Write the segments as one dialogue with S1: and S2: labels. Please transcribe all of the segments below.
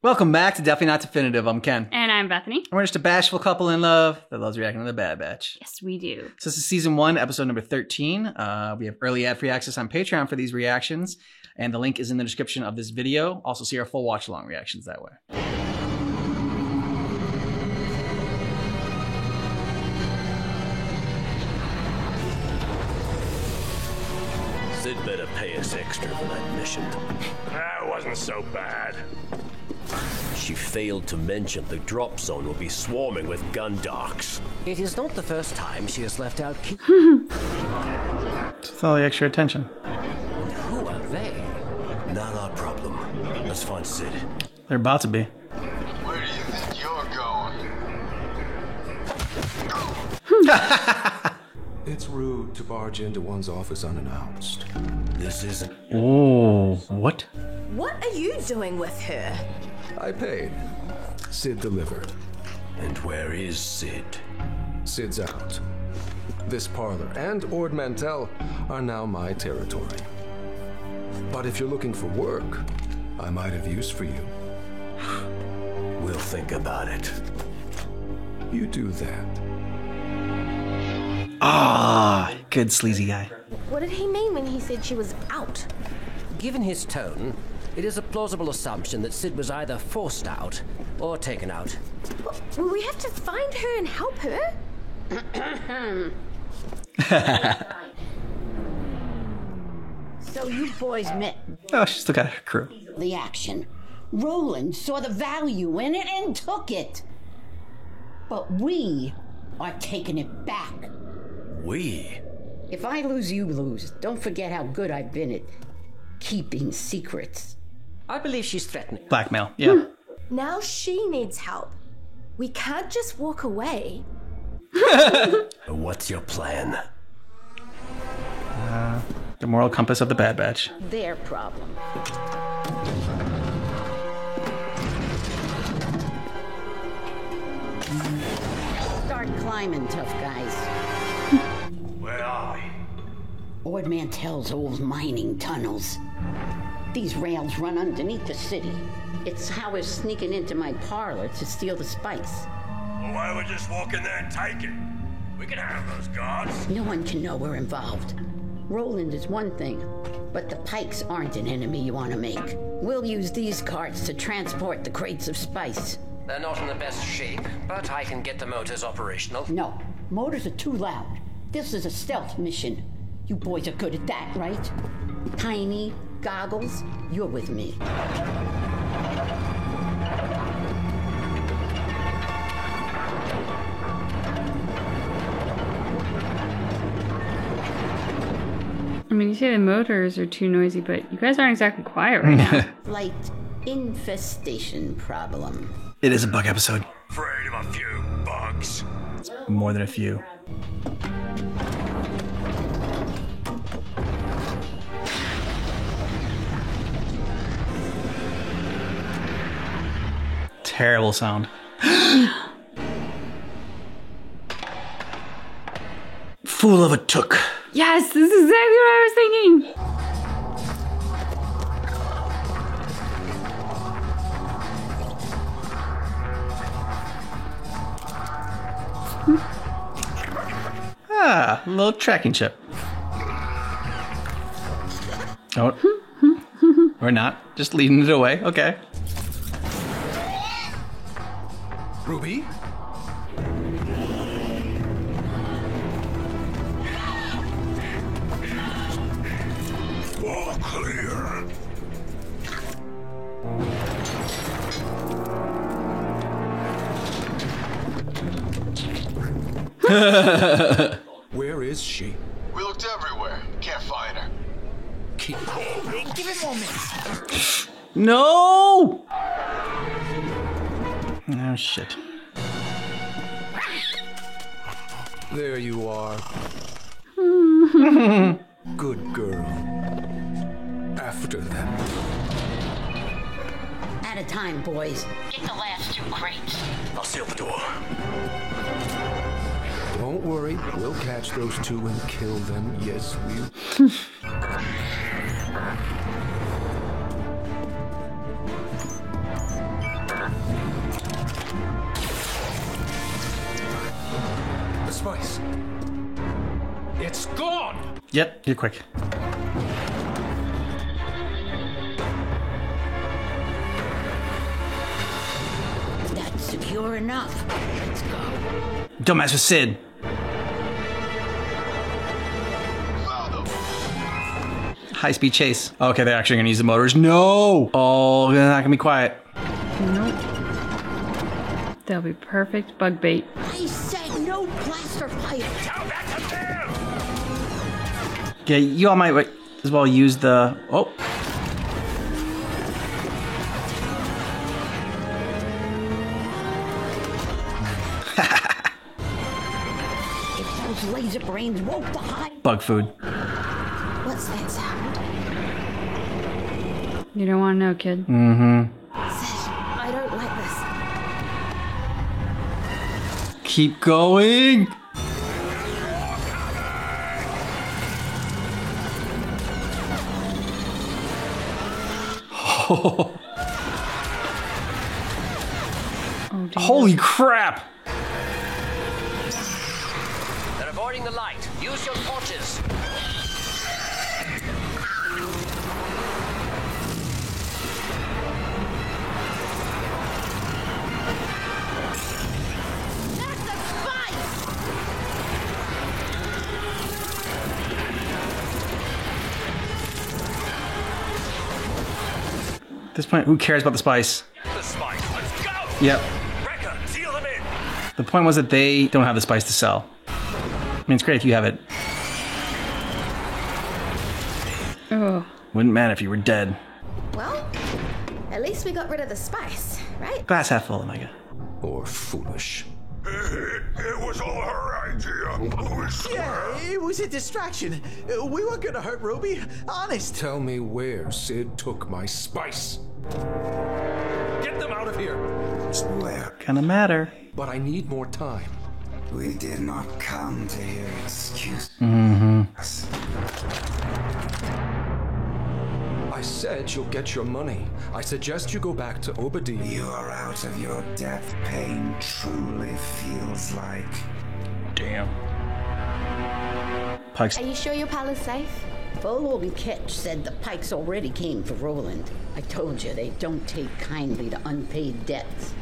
S1: Welcome back to Definitely Not Definitive. I'm Ken.
S2: And I'm Bethany.
S1: And we're just a bashful couple in love that loves reacting to the Bad Batch.
S2: Yes, we do.
S1: So this is season 1, episode number 13. We have early ad-free access on Patreon for these reactions, and the link is in the description of this video. Also see our full watch-along reactions that way.
S3: Sid better pay us extra for that mission.
S4: That wasn't so bad.
S3: She failed to mention the drop zone will be swarming with Gundarks.
S5: It is not the first time she has left out key.
S1: It's all the extra attention.
S5: Who are they?
S3: Not our problem. Let's find Sid.
S1: They're about to be.
S6: Where do you think you're going?
S7: It's rude to barge into one's office unannounced.
S3: This isn't...
S1: Oh, what?
S8: What are you doing with her?
S7: I paid. Sid delivered.
S3: And where is Sid?
S7: Sid's out. This parlor and Ord Mantell are now my territory. But if you're looking for work, I might have use for you.
S3: We'll think about it.
S7: You do that.
S1: Ah, good sleazy guy.
S8: What did he mean when he said she was out?
S5: Given his tone, it is a plausible assumption that Sid was either forced out or taken out.
S8: Will we have to find her and help her?
S9: So you boys met
S1: Oh, she's still got her crew.
S9: the action. Roland saw the value in it and took it. But we are taking it back.
S3: We?
S9: If I lose, you lose. Don't forget how good I've been at keeping secrets.
S5: I believe she's threatening.
S1: Blackmail, yeah.
S8: Now she needs help. We can't just walk away.
S3: What's your plan?
S1: The moral compass of the Bad Batch.
S9: Their problem. Start climbing, tough guys.
S4: Where are we?
S9: Ord Mantell's old mining tunnels. These rails run underneath the city. It's how we're sneaking into my parlor to steal the spice.
S4: Well, why don't we just walk in there and take it? We can handle those guards.
S9: No one can know we're involved. Roland is one thing, but the Pikes aren't an enemy you want to make. We'll use these carts to transport the crates of spice.
S5: They're not in the best shape, but I can get the motors operational.
S9: No, motors are too loud. This is a stealth mission. You boys are good at that, right? Tiny, goggles, you're with me.
S2: I mean, you say the motors are too noisy, but you guys aren't exactly quiet right now.
S9: Flight infestation problem.
S1: It is a bug episode.
S4: Afraid of a few bugs.
S1: More than a few. Terrible sound. Fool of a took.
S2: Yes, this is exactly what I was thinking.
S1: Ah, a little tracking chip. Oh. Or not. Just leading it away. Okay.
S7: Ruby?
S4: All clear.
S7: Where is she?
S6: We looked everywhere. Can't find her.
S1: No! Oh, shit.
S7: There you are. Good girl. After them.
S9: At a time, boys. Get the last 2 crates.
S3: I'll seal the door.
S7: Don't worry, we'll catch those 2 and kill them. Yes, we'll.
S1: Yep, you're quick.
S9: That's secure enough. Let's go.
S1: Don't mess with Sid. High-speed chase. Okay, they're actually gonna use the motors. No! Oh, they're not gonna be quiet.
S2: Nope. They'll be perfect bug bait.
S9: I said no blaster fire.
S4: Tell that to them!
S1: Yeah, you all might as well use the... Oh.
S9: If those laser brains woke the hive.
S1: Bug food.
S8: What's that sound?
S2: You don't want to know, kid.
S1: Mm-hmm.
S8: Sid, I don't like this.
S1: Keep going.
S2: Oh, dear.
S1: Holy crap!
S5: They're avoiding the light. Use your torches.
S8: That's a spice!
S1: At this point, who cares about the spice?
S4: The spice, let's go!
S1: Yep.
S4: Wrecker, seal them in!
S1: The point was that they don't have the spice to sell. I mean, it's great if you have it.
S2: Oh.
S1: Wouldn't matter if you were dead.
S8: Well, at least we got rid of the spice, right?
S1: Glass half full, Omega.
S7: Or foolish.
S4: It was all her idea, I swear.
S10: Yeah, it was a distraction. We weren't gonna hurt Ruby, honest.
S7: Tell me where Sid took my spice.
S4: Get them out of here!
S11: Well,
S1: Kinda matter.
S7: But I need more time.
S11: we did not come to hear excuses.
S7: I said you'll get your money. I suggest you go back to Obadiah.
S11: You are out of your depth. Pain truly feels like.
S1: Damn. Pikes.
S8: Are you sure your pal is safe?
S9: Full Ketch said the Pikes already came for Roland. I told you they don't take kindly to unpaid debts.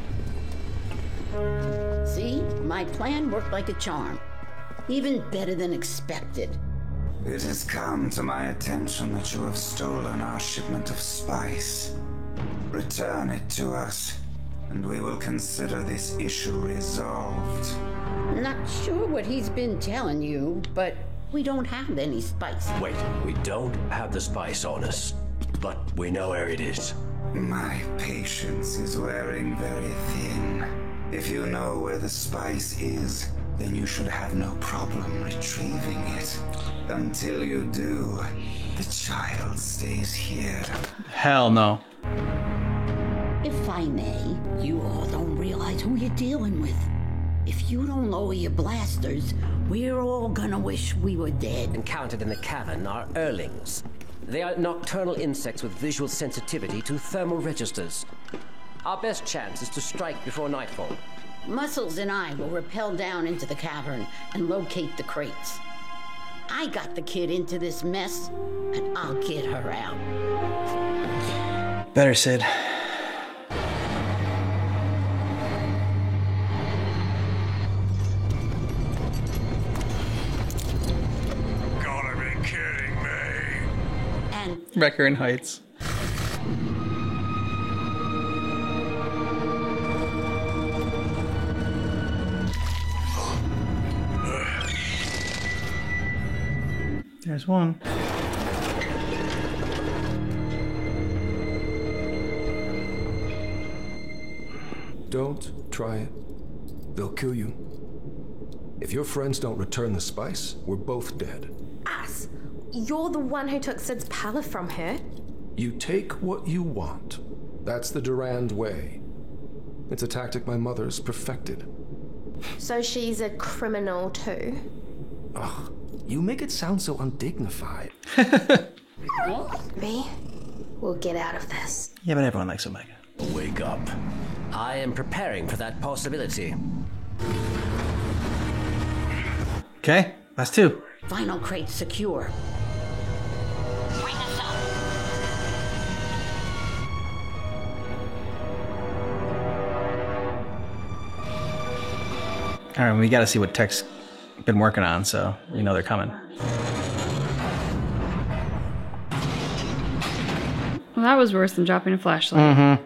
S9: See, my plan worked like a charm. Even better than expected.
S11: It has come to my attention that you have stolen our shipment of spice. Return it to us, and we will consider this issue resolved.
S9: Not sure what he's been telling you, but we don't have any spice.
S3: Wait, we don't have the spice on us, but we know where it is.
S11: My patience is wearing very thin. If you know where the spice is, then you should have no problem retrieving it. Until you do, the child stays here.
S1: Hell no.
S9: If I may, you all don't realize who you're dealing with. If you don't lower your blasters, we're all gonna wish we were dead.
S5: Encountered in the cavern are Earlings. They are nocturnal insects with visual sensitivity to thermal registers. Our best chance is to strike before nightfall.
S9: Muscles and I will rappel down into the cavern and locate the crates. I got the kid into this mess, and I'll get her out.
S1: Better, Sid.
S4: Gotta be kidding me.
S9: And
S1: Wrecker in Heights. There's one.
S7: Don't try it. They'll kill you. If your friends don't return the spice, we're both dead.
S8: Us? You're the one who took Sid's pala from her.
S7: You take what you want. That's the Durand way. It's a tactic my mother's perfected.
S8: So she's a criminal too.
S7: Ugh, you make it sound so undignified.
S8: B, we'll get out of this.
S1: Yeah, but everyone likes Omega.
S3: Wake up.
S5: I am preparing for that possibility.
S1: Okay, last two.
S9: Final crate secure. Bring us up.
S1: All right, we got to see what Tech's been working on, so we know they're coming.
S2: Well, that was worse than dropping a flashlight.
S1: Mm-hmm.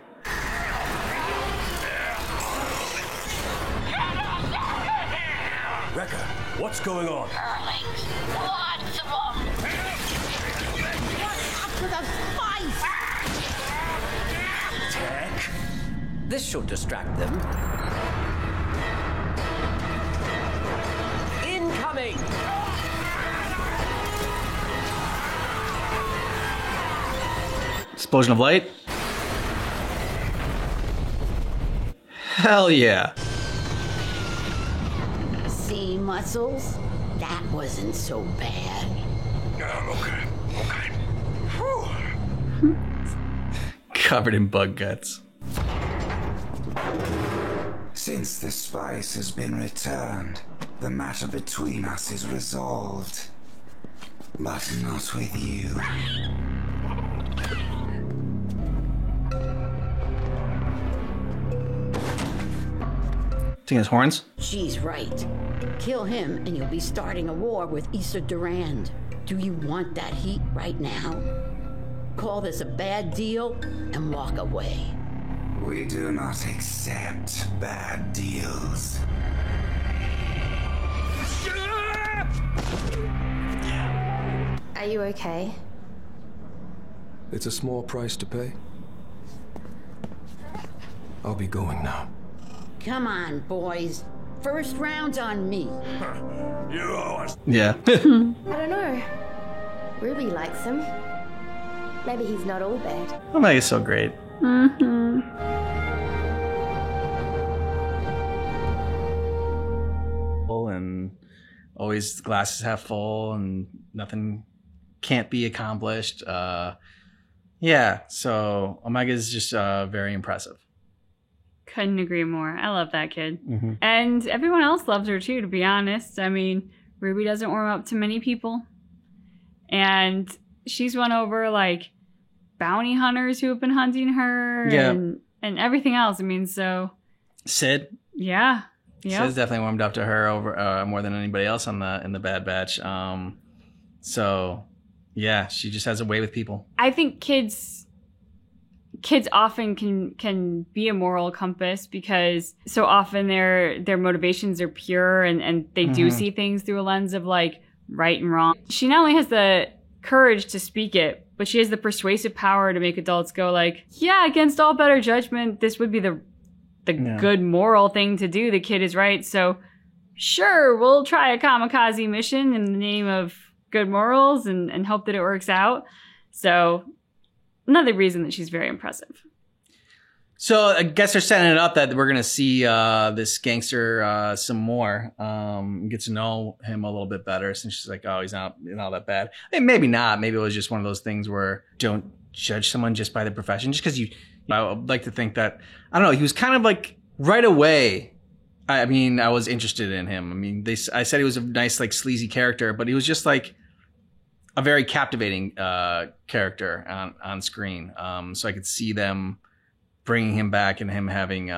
S3: Rekka, what's going on?
S9: Earlings. Lots of them. What's up with the spice?
S3: Tech?
S5: This should distract them. Incoming!
S1: Explosion of light. Hell yeah.
S9: See, Muscles? That wasn't so bad.
S4: I'm okay. Okay.
S1: Covered in bug guts.
S11: Since the spice has been returned, the matter between us is resolved. But not with you.
S1: Seeing his horns?
S9: She's right. Kill him and you'll be starting a war with Issa Durand. Do you want that heat right now? Call this a bad deal and walk away.
S11: We do not accept bad deals.
S8: Are you okay?
S7: It's a small price to pay. I'll be going now.
S9: Come on, boys. First round's on me.
S4: You owe us.
S1: Yeah.
S8: I don't know. Ruby likes him. Maybe he's not all bad.
S1: Omega's so great.
S2: Mm-hmm.
S1: And always glasses half full and nothing can't be accomplished. Yeah, so Omega's just very impressive.
S2: Couldn't agree more. I love that kid.
S1: Mm-hmm.
S2: And everyone else loves her too, to be honest. I mean, Ruby doesn't warm up to many people. And she's won over like bounty hunters who have been hunting her and everything else. I mean, so
S1: Sid?
S2: Yeah. Yep.
S1: Sid's definitely warmed up to her over more than anybody else in the Bad Batch. So yeah, she just has a way with people.
S2: I think kids often can be a moral compass because so often their motivations are pure and they do see things through a lens of like right and wrong. She not only has the courage to speak it, but she has the persuasive power to make adults go like, yeah, against all better judgment, this would be the good moral thing to do. The kid is right. So sure, we'll try a kamikaze mission in the name of good morals and hope that it works out. So another reason that she's very impressive.
S1: So I guess they're setting it up that we're going to see this gangster some more, get to know him a little bit better since she's like, oh, he's not that bad. I mean, maybe not. Maybe it was just one of those things where don't judge someone just by their profession. Just because I would like to think that, I don't know, he was kind of like right away. I mean, I was interested in him. I mean, I said he was a nice, like sleazy character, but he was just like a very captivating character on screen. So I could see them bringing him back and him having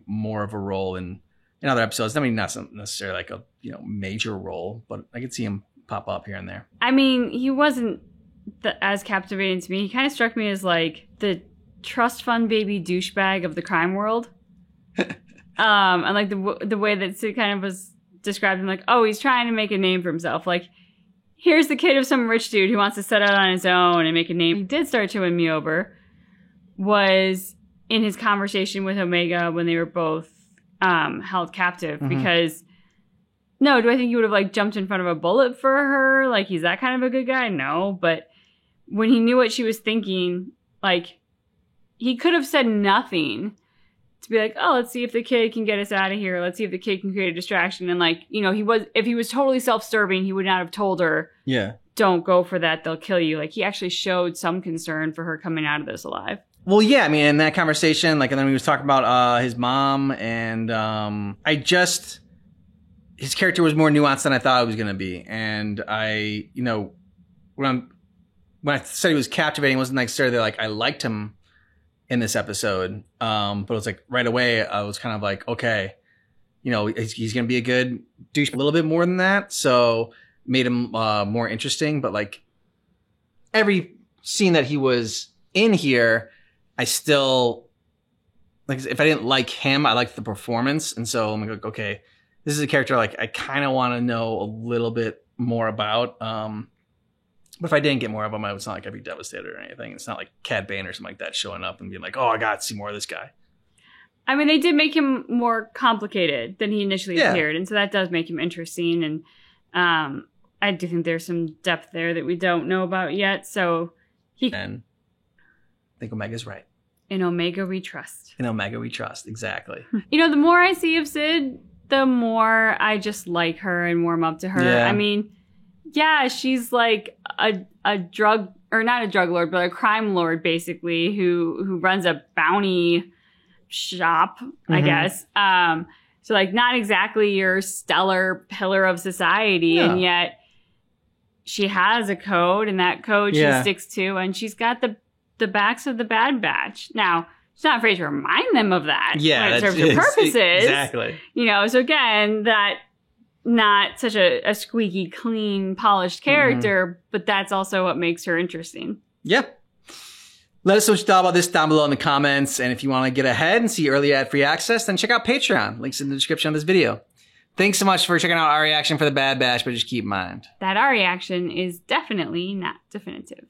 S1: more of a role in other episodes. I mean, not necessarily like a major role, but I could see him pop up here and there. I
S2: mean, he wasn't as captivating to me. He kind of struck me as like the trust fund baby douchebag of the crime world. And like the way that Sid kind of was described him, like, oh, he's trying to make a name for himself. Like, here's the kid of some rich dude who wants to set out on his own and make a name. He did start to win me over was in his conversation with Omega when they were both held captive. Because no, do I think he would have like jumped in front of a bullet for her? Like, he's that kind of a good guy? No. But when he knew what she was thinking, like, he could have said nothing to be like, oh, let's see if the kid can get us out of here. Let's see if the kid can create a distraction. And like, if he was totally self-serving, he would not have told her, don't go for that. They'll kill you. Like, he actually showed some concern for her coming out of this alive.
S1: Well, yeah, I mean, in that conversation, like, and then we was talking about his mom and his character was more nuanced than I thought it was going to be. And I, you know, when I said he was captivating, it wasn't necessarily like I liked him in this episode. But it was like right away, I was kind of like, okay, you know, he's going to be a good douche, a little bit more than that. So made him more interesting. But like every scene that he was in here, I still, like, if I didn't like him, I liked the performance. And so I'm like, okay, this is a character like I kind of want to know a little bit more about. But if I didn't get more of him, it's not like I'd be devastated or anything. It's not like Cad Bane or something like that showing up and being like, oh, I got to see more of this guy.
S2: I mean, they did make him more complicated than he initially appeared. And so that does make him interesting. And I do think there's some depth there that we don't know about yet. So
S1: And I think Omega's right.
S2: In Omega we trust.
S1: In Omega we trust, exactly.
S2: You know, the more I see of Sid, the more I just like her and warm up to her.
S1: Yeah.
S2: I mean, yeah, she's like a drug, or not a drug lord, but a crime lord, basically, who runs a bounty shop, I guess. So like not exactly your stellar pillar of society, and yet she has a code, and that code she sticks to, and she's got the backs of the Bad Batch. Now, she's not afraid to remind them of that when it serves her purposes.
S1: Exactly.
S2: You know, so again, that not such a squeaky clean, polished character, but that's also what makes her interesting.
S1: Yep. Let us know what you thought about this down below in the comments. And if you want to get ahead and see early ad-free access, then check out Patreon. Links in the description of this video. Thanks so much for checking out our reaction for the Bad Batch, but just keep in mind
S2: that our reaction is definitely not definitive.